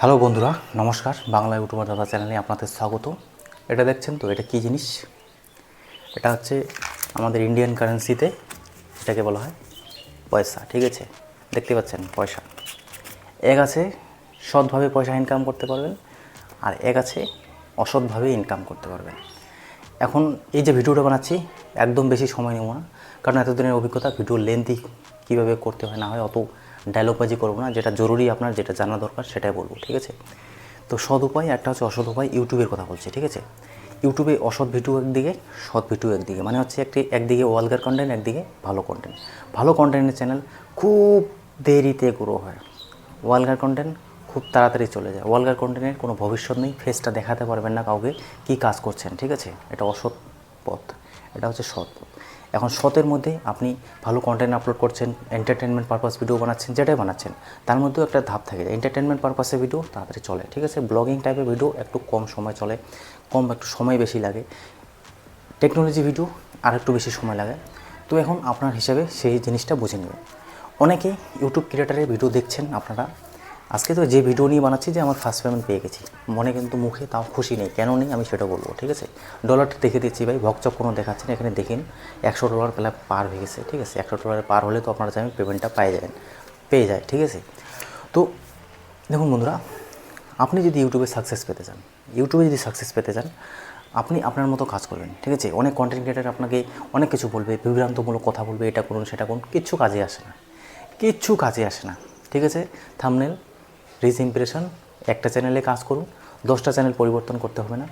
Hello বন্ধুরা, নমস্কার। Bangla YouTuber দাদা চ্যানেলে আপনাদের স্বাগত। এটা দেখছেন তো, এটা কী জিনিস? এটা হচ্ছে আমাদের ইন্ডিয়ান কারেন্সিতে এটাকে বলা হয় পয়সা। ঠিক আছে, দেখতে পাচ্ছেন পয়সা। এক আছে সৎভাবে পয়সা ইনকাম করতে পারবেন, আর এক আছে অসৎভাবে ইনকাম করতে পারবেন। এখন এই যে ভিডিওটা বানাচ্ছি, একদম বেশি সময় নেব না, কারণ এতদিনের অভিজ্ঞতা। ভিডিও লেন্থি কীভাবে করতে হয় না হয় অত ডায়লগবাজি করবো না। যেটা জরুরি আপনার যেটা জানা দরকার সেটাই বলবো। ঠিক আছে, তো সৎ উপায় একটা হচ্ছে, অসৎ উপায়। ইউটিউবের কথা বলছি। ঠিক আছে, ইউটিউবে অসৎ ভিডিও একদিকে, সৎ ভিডিও একদিকে। মানে হচ্ছে একদিকে ওয়ালগার কন্টেন্ট, একদিকে ভালো কন্টেন্ট। ভালো কন্টেন্টের চ্যানেল খুব দেরিতে গ্রো হয়, ওয়ালগার কন্টেন্ট খুব তাড়াতাড়ি চলে যায়। ওয়ালগার কন্টেন্টের কোনো ভবিষ্যৎ নেই, ফেসটা দেখাতে পারবেন না কাউকে কী কাজ করছেন। ঠিক আছে, এটা অসৎ পথ, এটা হচ্ছে সৎ পথ। এখন সতের মধ্যে আপনি ভালো কন্টেন্ট আপলোড করছেন, এন্টারটেনমেন্ট পারপাস ভিডিও বানাচ্ছেন, যেটাই বানাচ্ছেন তার মধ্যেও একটা ধাপ থাকে। এন্টারটেনমেন্ট পারপাসের ভিডিও তাড়াতাড়ি চলে। ঠিক আছে, ব্লগিং টাইপের ভিডিও একটু কম সময় চলে, একটু সময় বেশি লাগে। টেকনোলজি ভিডিও আর একটু বেশি সময় লাগে। তো এখন আপনার হিসাবে সেই জিনিসটা বুঝে নেবেন। অনেকেই ইউটিউব ক্রিয়েটারের ভিডিও দেখছেন আপনারা। আজকে তো যে ভিডিও নিয়ে বানাচ্ছি, যে আমার ফার্স্ট পেমেন্ট পেয়ে গেছি, মনে কিন্তু মুখে তাও খুশি নেই। কেন নেই আমি সেটা বলবো। ঠিক আছে, ডলারটা দেখে দিচ্ছি ভাই, ভকচক কোনো দেখাচ্ছে না। এখানে দেখেন $100 প্রায় পার হয়ে গেছে। ঠিক আছে, $100 পার হলে তো আপনারা জানেন পেমেন্টটা পেয়ে যায়। ঠিক আছে, তো দেখুন বন্ধুরা, আপনি যদি ইউটিউবে সাকসেস পেতে চান, আপনি আপনার মতো কাজ করবেন। ঠিক আছে, অনেক কন্টেন্ট ক্রিয়েটার আপনাকে অনেক কিছু বলবে, বিভ্রান্তমূলক কথা বলবে, এটা করুন সেটা করুন, কিচ্ছু কাজে আসে না। ঠিক আছে, থাম্বনেল, রিচ ইমপ্রেশন, একটা চ্যানেলে কাজ করুন, 10টা চ্যানেল পরিবর্তন করতে হবে না।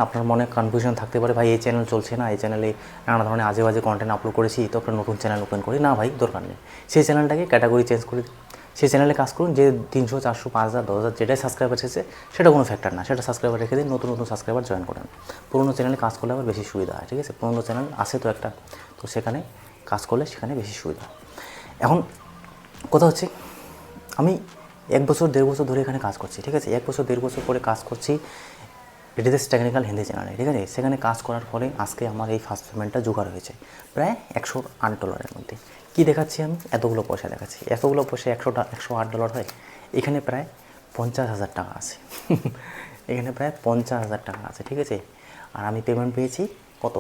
আপনার মনে কনফিউশন থাকতে পারে, ভাই এই চ্যানেল চলছে না, এই চ্যানেলে নানা ধরনের আজে বাজে কন্টেন্ট আপলোড করেছি, তো আপনার নতুন চ্যানেল ওপেন করি না। ভাই দরকার নেই, সেই চ্যানেলটাকে ক্যাটাগরি চেঞ্জ করে সেই চ্যানেলে কাজ করুন। যে 300, 400, 5000, 10,000 যেটাই সাবস্ক্রাইবার এসেছে সেটা কোনো ফ্যাক্টর না, সেটা সাবস্ক্রাইবার রেখে দিন, নতুন সাবস্ক্রাইবার জয়েন করেন। পুরোনো চ্যানেলে কাজ করলে আবার বেশি সুবিধা হয়। ঠিক আছে, পুরোনো চ্যানেল আসে তো একটা, তো সেখানে কাজ করলে সেখানে বেশি সুবিধা। এখন কথা হচ্ছে, আমি 1 বছর 1.5 বছর ধরে এখানে কাজ করছি। ঠিক আছে, 1 বছর 1.5 বছর করে কাজ করছি রিতেশ টেকনিক্যাল হিন্দি চ্যানেলে। ঠিক আছে, সেখানে কাজ করার ফলে আজকে আমার এই ফার্স্ট পেমেন্টটা জোগাড় হয়েছে প্রায় $108 মধ্যে। কী দেখাচ্ছি আমি? এতগুলো পয়সা দেখাচ্ছি। এতগুলো পয়সা $108 হয়? এখানে প্রায় 50,000 টাকা আছে। এখানে প্রায় 50,000 টাকা আছে। ঠিক আছে, আর আমি পেমেন্ট পেয়েছি কত?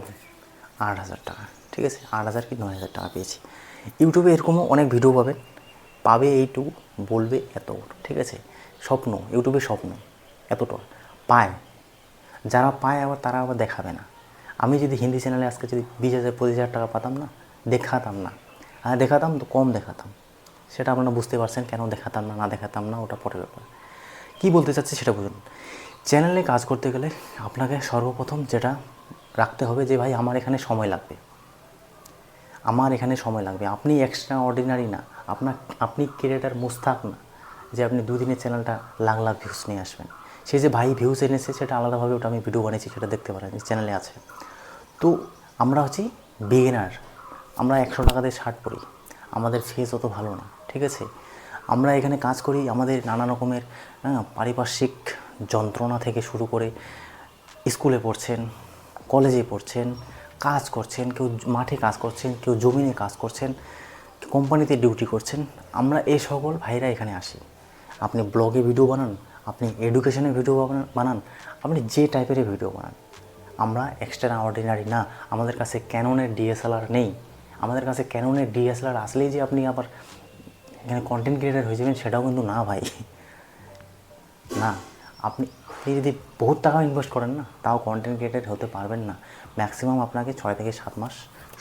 8,000 টাকা। ঠিক আছে, 8,000 কি 9,000 টাকা পেয়েছি। ইউটিউবে এরকমও অনেক ভিডিও পাবে এইটুকু, বলবে এত। ঠিক আছে, স্বপ্ন, ইউটিউবে স্বপ্ন এতটা পায়। যারা পায় আবার তারা আবার দেখাবে না। আমি যদি হিন্দি চ্যানেলে আজকে যদি 20,000 25,000 টাকা পাতাম না, দেখাতাম না। হ্যাঁ দেখাতাম তো, কম দেখাতাম। সেটা আপনারা বুঝতে পারছেন কেন দেখাতাম না দেখাতাম না, ওটা পরের ব্যাপার। কী বলতে চাচ্ছি সেটা বুঝুন। চ্যানেলে কাজ করতে গেলে আপনাকে সর্বপ্রথম যেটা রাখতে হবে, যে ভাই আমার এখানে সময় লাগবে, আপনি এক্সট্রা অর্ডিনারি না, আপনি ক্রিয়েটার মুস্তাক না, যে আপনি 2 দিনের চ্যানেলটা লাখ লাখ ভিউজ নিয়ে আসবেন। সে যে ভাই ভিউজ এনেছে সেটা আলাদাভাবে, ওটা আমি ভিডিও বানিয়েছি, সেটা দেখতে পারেন, চ্যানেলে আছে। তো আমরা হচ্ছি বিগিনার, আমরা 100 টাকা দিয়ে শার্ট পরি, আমাদের ফেস অত ভালো না। ঠিক আছে, আমরা এখানে কাজ করি, আমাদের নানা রকমের পারিপার্শ্বিক যন্ত্রণা থেকে শুরু করে, স্কুলে পড়ছেন, কলেজে পড়ছেন, কাজ করছেন, কেউ মাঠে কাজ করছেন, কেউ জমিনে কাজ করছেন, কোম্পানিতে ডিউটি করছেন, আমরা এই সকল ভাইরা এখানে আসি। আপনি ব্লগে ভিডিও বানান, আপনি এডুকেশনের ভিডিও বানান, আপনি যে টাইপের ভিডিও বানান, আমরা এক্সট্রা অর্ডিনারি না। আমাদের কাছে ক্যাননের ডিএসএলআর নেই। আমাদের কাছে ক্যাননের ডিএসএলআর আসলেই যে আপনি আবার এখানে কন্টেন্ট ক্রিয়েটার হয়ে যাবেন সেটাও কিন্তু না ভাই, না। আপনি যদি বহুত টাকা ইনভেস্ট করেন না, তাও কন্টেন্ট ক্রিয়েটার হতে পারবেন না। ম্যাক্সিমাম আপনাকে 6 থেকে 7 মাস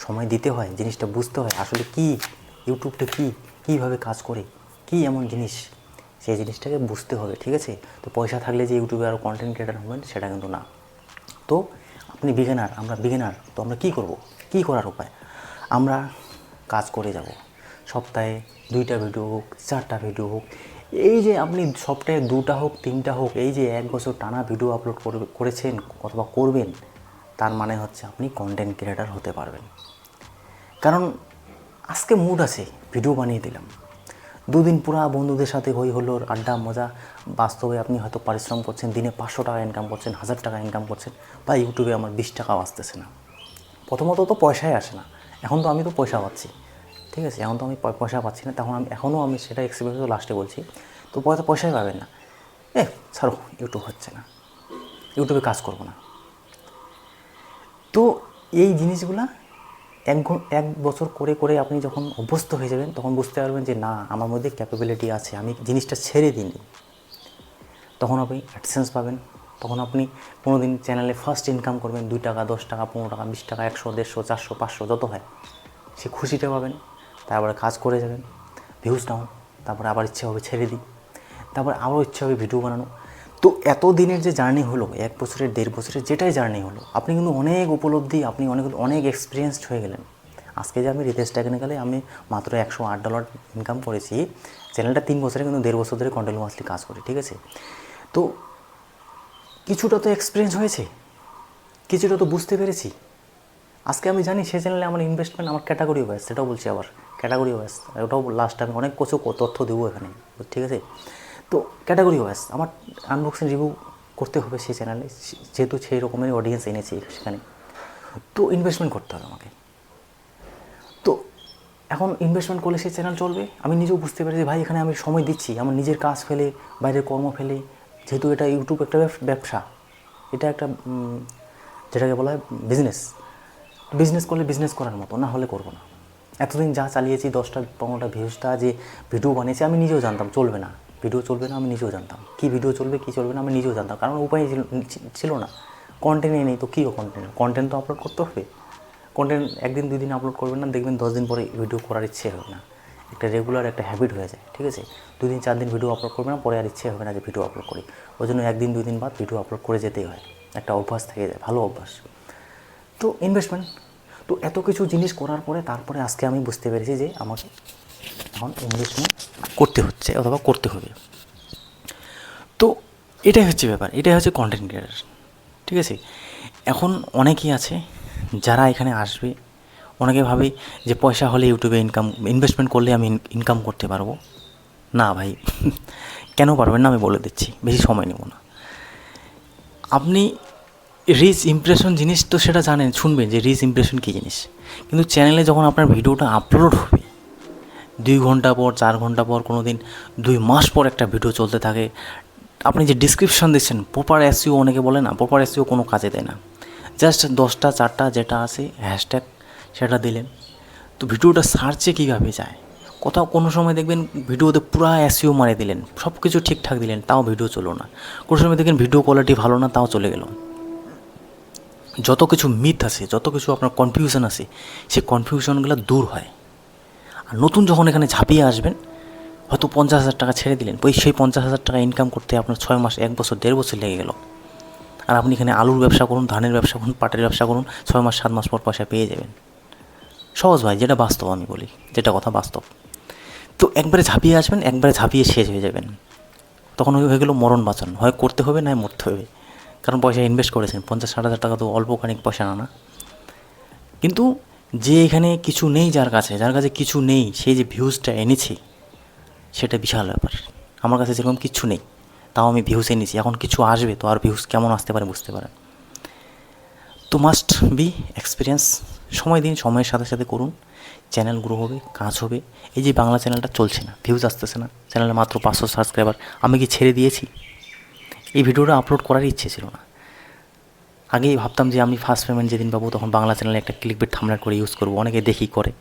সময় দিতে হয়, জিনিসটা বুঝতে হয় আসলে কি ইউটিউবটা কীভাবে কাজ করে, কী এমন জিনিস, সেই জিনিসটাকে বুঝতে হবে। ঠিক আছে, তো পয়সা থাকলে যে ইউটিউবে আরও কন্টেন্ট ক্রিয়েটার হবেন সেটা কিন্তু না। তো আপনি বিগিনার, আমরা বিগিনার, তো আমরা কী করব? কী করার উপায়? আমরা কাজ করে যাব। সপ্তাহে 2টা ভিডিও হোক, 4টা ভিডিও হোক, এই যে আপনি সপ্তাহে 2টা হোক, 3টা হোক, এই যে 1 বছর টানা ভিডিও আপলোড করেছেন অথবা করবেন, তার মানে হচ্ছে আপনি কন্টেন্ট ক্রিয়েটার হতে পারবেন। কারণ আজকে মুড আছে, ভিডিও বানিয়ে দিলাম, 2 দিন পুরা বন্ধুদের সাথে হই হলোর আড্ডা মজা। বাস্তবে আপনি হয়তো পরিশ্রম করছেন, দিনে 500 টাকা ইনকাম করছেন, 1000 টাকা ইনকাম করছেন, বা ইউটিউবে আমার 20 টাকাও আসতেছে না। প্রথমত তো পয়সাই আসে না, এখন তো আমি তো পয়সা পাচ্ছি। ঠিক আছে, এখন তো আমি পয়সা পাচ্ছি না, তখন এখনও আমি সেটা এক্সপিরিয়েন্স লাস্টে বলছি, তো পয়সাই পাবেন না। ছাড়ো, ইউটিউব হচ্ছে না, ইউটিউবে কাজ করবো না। তো এই জিনিসগুলা এক বছর করে করে আপনি যখন অভ্যস্ত হয়ে যাবেন তখন বুঝতে পারবেন যে না, আমার মধ্যে ক্যাপাবিলিটি আছে, আমি জিনিসটা ছেড়ে দিইনি। তখন আপনি অ্যাডসেন্স পাবেন, তখন আপনি কোনো দিন চ্যানেলে ফার্স্ট ইনকাম করবেন, 2 টাকা, 10 টাকা, 15 টাকা, 20 টাকা, 100, 150, 400, 500 যত হয়, সে খুশিটা পাবেন। তারপরে কাজ করে যাবেন, ভিউজ ডাউন, তারপরে আবার ইচ্ছে হবে ছেড়ে দিই, তারপরে আবারও ইচ্ছে হবে ভিডিও বানানো। তো এত দিনের যে জার্নি হলো, 1 বছরের 1.5 বছরের যেটাই জার্নি হলো, আপনি কিন্তু অনেক উপলব্ধি, আপনি অনেক এক্সপিরিয়েন্সড হয়ে গেলেন। আজকে যে আমি রিতেশ টেকনিক্যালে আমি মাত্র $108 ইনকাম করেছি, চ্যানেলটা 3 বছরে কিন্তু 1.5 বছর ধরে কন্টিনিউয়াসলি কাজ করি, ঠিক আছে? তো কিছুটা তো এক্সপিরিয়েন্স হয়েছে, কিছুটা তো বুঝতে পেরেছি। আজকে আমি জানি সেই চ্যানেলে আমার ইনভেস্টমেন্ট, আমার ক্যাটাগরি ওয়াইজ, সেটাও বলছি আবার ক্যাটাগরি ওয়াইজ, ওটাও লাস্ট আমি অনেক কিছু তথ্য দেবো এখানে, ঠিক আছে? তো ক্যাটাগরি ওয়াইজ আমার আনবক্সিং রিভিউ করতে হবে সেই চ্যানেলে, যেহেতু সেই রকমের অডিয়েন্স এনেছি সেখানে, তো ইনভেস্টমেন্ট করতে হবে আমাকে। তো এখন ইনভেস্টমেন্ট করলে সেই চ্যানেল চলবে। আমি নিজেও বুঝতে পারি যে ভাই এখানে আমি সময় দিচ্ছি, আমার নিজের কাজ ফেলে, বাইরের কর্ম ফেলে, যেহেতু এটা ইউটিউব একটা ব্যবসা, এটা একটা যেটাকে বলা হয় বিজনেস করলে বিজনেস করার মতো, না হলে করবো না। এতদিন যা চালিয়েছি 10টা 15টা ভিউজটা যে ভিডিও বানিয়েছি, আমি নিজেও জানতাম চলবে না, ভিডিও চলবে না, আমি নিজেও জানতাম কী ভিডিও চলবে কী চলবে না, আমি নিজেও জানতাম, কারণ উপায় ছিল না, কন্টেন্টই নেই। তো কী কন্টেন্ট তো আপলোড করতে হবে। কন্টেন্ট 1 দিন 2 দিন আপলোড করবেন না, দেখবেন 10 দিন পরে ভিডিও করার ইচ্ছে হবে না, একটা রেগুলার একটা হ্যাবিট হয়ে যায়, ঠিক আছে? 2 দিন 4 দিন ভিডিও আপলোড করবে না, পরে আর ইচ্ছে হবে না যে ভিডিও আপলোড করি। ওই জন্য 1 দিন 2 দিন বাদ ভিডিও আপলোড করে যেতেই হয়, একটা অভ্যাস থেকে যায়, ভালো অভ্যাস। তো ইনভেস্টমেন্ট, তো এত কিছু জিনিস করার পরে তারপরে আজকে আমি বুঝতে পেরেছি যে আমাকে এখন ইনভেস্টমেন্ট করতে হচ্ছে অথবা করতে হবে। তো এটাই হচ্ছে ব্যাপার, এটাই হচ্ছে কন্টেন্ট ক্রিয়েটার, ঠিক আছে? এখন অনেকেই আছে যারা এখানে আসবে, অনেকে ভাবে যে পয়সা হলে ইউটিউবে ইনভেস্টমেন্ট করলে আমি ইনকাম করতে পারবো। না ভাই, কেন পারবেন না আমি বলে দিচ্ছি, বেশি সময় নেব না। আপনি রিচ ইমপ্রেশন জিনিস তো সেটা জানেন, শুনবেন যে রিচ ইমপ্রেশন কী জিনিস, কিন্তু চ্যানেলে যখন আপনার ভিডিওটা আপলোড হবে 2 ঘন্টা পর, 4 ঘন্টা পর, কোনো দিন 2 মাস পর একটা ভিডিও চলতে থাকে, আপনি যে ডিসক্রিপশন দিচ্ছেন, প্রপার এসইও অনেকে বলে না, প্রপার এসইও কোনো কাজে দেয় না, জাস্ট 10টা 4টা যেটা আছে হ্যাশট্যাগ সেটা দিলেন, তো ভিডিওটা সার্চে কীভাবে যায়, কোথাও কোনো সময় দেখবেন ভিডিওতে পুরা এসইও মারে দিলেন, সব কিছু ঠিকঠাক দিলেন, তাও ভিডিও চলো না। কোনো সময় দেখবেন ভিডিও কোয়ালিটি ভালো না, তাও চলে গেল। যত কিছু মিথ আছে, যত কিছু আপনার কনফিউশন আছে, সেই কনফিউশনগুলো দূর হয়। আর নতুন যখন এখানে ঝাঁপিয়ে আসবেন, হয়তো 50,000 টাকা ছেড়ে দিলেন, সেই 50,000 টাকা ইনকাম করতে আপনার 6 মাস, 1 বছর, 1.5 বছর লেগে গেল। আর আপনি এখানে আলুর ব্যবসা করুন, ধানের ব্যবসা করুন, পাটের ব্যবসা করুন, 6 মাস 7 মাস পর পয়সা পেয়ে যাবেন। সহজ ভাই, যেটা বাস্তব আমি বলি, যেটা কথা বাস্তব। তো একবারে ঝাঁপিয়ে আসবেন, একবারে ঝাঁপিয়ে শেষ হয়ে যাবেন, তখন হয়ে গেল মরণ বাঁচন, হয় করতে হবে না মরতে হবে, কারণ পয়সা ইনভেস্ট করেছেন। 50-60 হাজার টাকা তো অল্প খানিক পয়সা না। কিন্তু যে এখানে কিছু নেই, যার কাছে কিছু নেই, সেই যে ভিউজটা এনেছে সেটা বিশাল ব্যাপার। আমার কাছে যেরকম কিচ্ছু নেই, তাও আমি ভিউজ এনেছি, এখন কিছু আসবে তো আর ভিউজ কেমন আসতে পারে বুঝতে পারেন। তো মাস্ট বি এক্সপিরিয়েন্স, সময় দিন, সময়ের সাথে সাথে করুন, চ্যানেল গ্রো হবে, কাজ হবে। এই যে বাংলা চ্যানেলটা চলছে না, ভিউজ আসতেছে না, চ্যানেলে মাত্র 500 সাবস্ক্রাইবার, আমি কি ছেড়ে দিয়েছি? এই ভিডিওটা আপলোড করার ইচ্ছে ছিল না। আগেই ভাবতাম যে আমি ফার্স্ট পেমেন্ট যেদিন পাবো তখন বাংলা চ্যানেলে একটা ক্লিকবেট থাম্বনেল করে ইউজ করবো, অনেকে দেখি করে,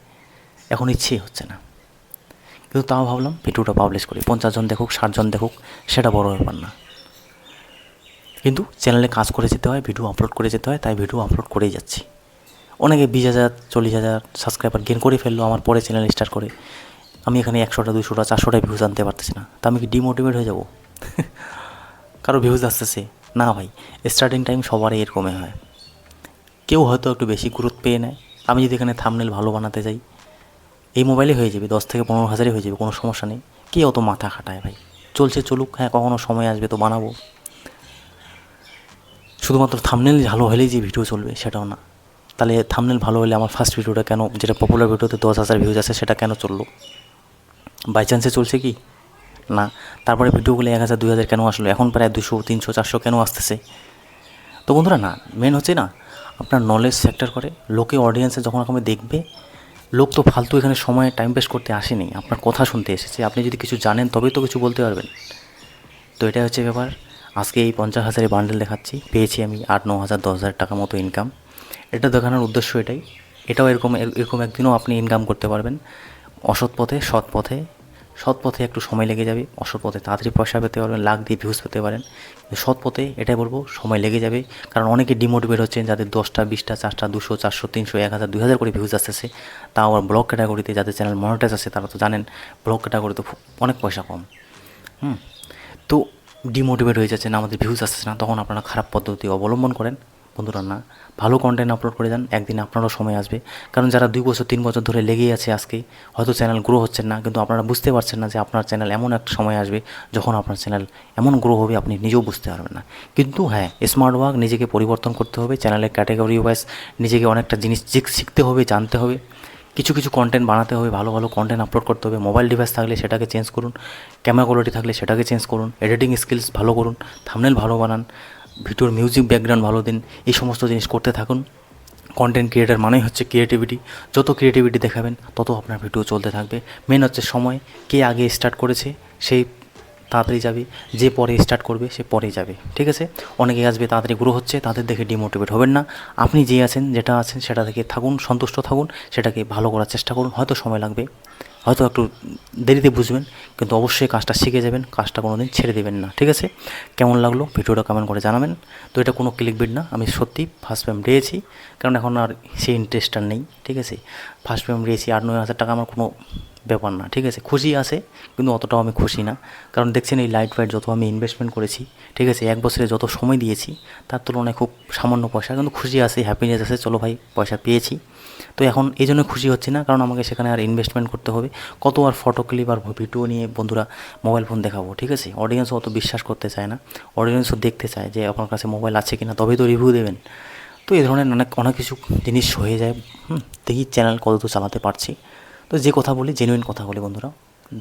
এখন ইচ্ছেই হচ্ছে না। কিন্তু তাও ভাবলাম ভিডিওটা পাবলিশ করি, 50 জন দেখুক, 60 জন দেখুক, সেটা বড় ব্যাপার না। কিন্তু চ্যানেলে কাজ করে যেতে হয়, ভিডিও আপলোড করে যেতে হয়, তাই ভিডিও আপলোড করেই যাচ্ছি। অনেকে 20,000 40,000 সাবস্ক্রাইবার গেন করে ফেললো আমার পরে চ্যানেল স্টার্ট করে, আমি এখানে 100টা 200টা 400টা ভিউজ আনতে পারতেছি না, তা আমি কি ডিমোটিভেট হয়ে যাব? কারো ভিউজ আসতেছে না ভাই, স্টার্টিং টাইম সবারই এরকমই হয়, কেউ হয়তো একটু বেশি গুরুত্ব পেয়ে নেয়। আমি যদি এখানে থাম্বনেল ভালো বানাতে যাই, এই মোবাইলে হয়ে যাবে, 10 থেকে 15 হাজারই হয়ে যাবে, কোনো সমস্যা নেই, কে অত মাথা খাটায় ভাই, চলছে চলুক, হ্যাঁ কখনো সময় আসবে তো বানাবো। শুধুমাত্র থাম্বনেল ভালো হলেই যে ভিডিও চলবে সেটাও না। তাহলে থাম্বনেল ভালো হলে আমার ফার্স্ট ভিডিওটা কেন, যেটা পপুলার ভিডিওতে 10,000 ভিউজ আছে, সেটা কেন চললো? বাই চান্সে চলছে কি না? তারপরে ভিডিওগুলো 1,000 2,000 কেন আসলো, এখন প্রায় 200 300 400 কেন আসতেছে? তো বন্ধুরা, না, মেন হচ্ছে না আপনার নলেজ ফ্যাক্টর করে। লোকে অডিয়েন্সে যখন আপনাকে দেখবে, লোক তো ফালতু এখানে সময় টাইম ওয়েস্ট করতে আসেনি, আপনার কথা শুনতে এসেছে। আপনি যদি কিছু জানেন তবেই তো কিছু বলতে পারবেন। তো এটা হচ্ছে ব্যাপার। আজকে এই 50,000 বান্ডেল দেখাচ্ছি, পেয়েছি আমি 8-9 হাজার 10,000 টাকা মতো ইনকাম। এটা দেখানোর উদ্দেশ্য এটাই। এটাও এরকম এরকম একদিনও আপনি ইনকাম করতে পারবেন অসৎ পথে। সৎ পথে একটু সময় লেগে যাবে, অসৎ পথে তাড়াতাড়ি পয়সা পেতে পারবেন, লাখ দিয়ে ভিউজ পেতে পারেন। কিন্তু সৎ পথে এটাই বলবো সময় লেগে যাবে, কারণ অনেকে ডিমোটিভেট হচ্ছেন যাদের 10টা 20টা 4টা 200 400 300 1000 2000 করে ভিউজ আসতেছে, তাও আবার ব্লগ ক্যাটাগরিতে যাদের চ্যানেল মনিটাইজ আছে তারা তো জানেন ব্লগ ক্যাটাগরিতে অনেক পয়সা কম। তো ডিমোটিভেট হয়ে যাচ্ছেন, আমাদের ভিউজ আসছে না, তখন আপনারা খারাপ পদ্ধতি অবলম্বন করেন বন্ধুরা। না, ভালো কন্টেন্ট আপলোড করে যান, একদিন আপনারও সময় আসবে। কারণ যারা 2 বছর 3 বছর ধরে লেগেই আছে, আজকে হয়তো চ্যানেল গ্রো হচ্ছেন না, কিন্তু আপনারা বুঝতে পারছেন না যে আপনার চ্যানেল এমন একটা সময় আসবে যখন আপনার চ্যানেল এমন গ্রো হবে আপনি নিজেও বুঝতে পারবেন না। কিন্তু হ্যাঁ, স্মার্ট ওয়ার্ক, নিজেকে পরিবর্তন করতে হবে, চ্যানেলের ক্যাটাগরি ওয়াইজ নিজেকে অনেকটা জিনিস শিখতে হবে, জানতে হবে, কিছু কিছু কন্টেন্ট বানাতে হবে, ভালো ভালো কন্টেন্ট আপলোড করতে হবে। মোবাইল ডিভাইস থাকলে সেটাকে চেঞ্জ করুন, ক্যামেরা কোয়ালিটি থাকলে সেটাকে চেঞ্জ করুন, এডিটিং স্কিলস ভালো করুন, থাম্বনেল ভালো বানান, ভিডিওর মিউজিক ব্যাকগ্রাউন্ড ভালো দিন, এই সমস্ত জিনিস করতে থাকুন। কন্টেন্ট ক্রিয়েটার মানেই হচ্ছে ক্রিয়েটিভিটি। যত ক্রিয়েটিভিটি দেখাবেন তত আপনার ভিডিও চলতে থাকবে। মেন হচ্ছে সময়, কে আগে স্টার্ট করেছে সেই তাড়াতাড়ি যাবে, যে পরে স্টার্ট করবে সে পরেই যাবে, ঠিক আছে? অনেকে আসবে তাড়াতাড়ি গ্রো হচ্ছে, তাদের দেখে ডিমোটিভেট হবেন না। আপনি যে আছেন, যেটা আছেন সেটা থেকে থাকুন, সন্তুষ্ট থাকুন, সেটাকে ভালো করার চেষ্টা করুন। হয়তো সময় লাগবে, হয়তো একটু দেরিতে বুঝবেন, কিন্তু অবশ্যই কাজটা শিখে যাবেন, কাজটা কোনো দিন ছেড়ে দেবেন না, ঠিক আছে? কেমন লাগলো ভিডিওটা কমেন্ট করে জানাবেন। তো এটা কোনো ক্লিকবিট না, আমি সত্যি ফার্স্ট পেমেন্ট দিয়েছি, কারণ এখন আর সেই ইন্টারেস্টটা নেই, ঠিক আছে? ফার্স্ট পেমেন্ট দিয়েছি 8-9 হাজার টাকা, আমার কোনো ব্যাপার না, ঠিক আছে? খুশি আছে, কিন্তু অতটাও আমি খুশি না, কারণ দেখছেন এই লাইট ফাইট যত আমি ইনভেস্টমেন্ট করেছি, ঠিক আছে, 1 বছরে যত সময় দিয়েছি তার তুলনায় খুব সামান্য পয়সা, কিন্তু খুশি আছে, হ্যাপিনেস আছে, চলো ভাই পয়সা পেয়েছি। তো এখন এই জন্য খুশি হচ্ছি না, কারণ আমাকে সেখানে আর ইনভেস্টমেন্ট করতে হবে, কত আর ফটো ক্লিপ আর ভিডিও নিয়ে বন্ধুরা মোবাইল ফোন দেখাবো, ঠিক আছে? অডিয়েন্সও অত বিশ্বাস করতে চায় না, অডিয়েন্সও দেখতে চায় যে আপনার কাছে মোবাইল আছে কি না, তবেই তো রিভিউ দেবেন। তো এই ধরনের অনেক অনেক কিছু জিনিস হয়ে যায়। দেখি চ্যানেল কত দূর চালাতে পারছি। তো যে কথা বলি জেনুইন কথা বলি বন্ধুরা,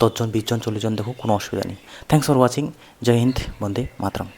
10 জন 20 জন 40 জন দেখো, কোনো অসুবিধা নেই। Thanks for watching. জয় হিন্দ, বন্দে মাতরম।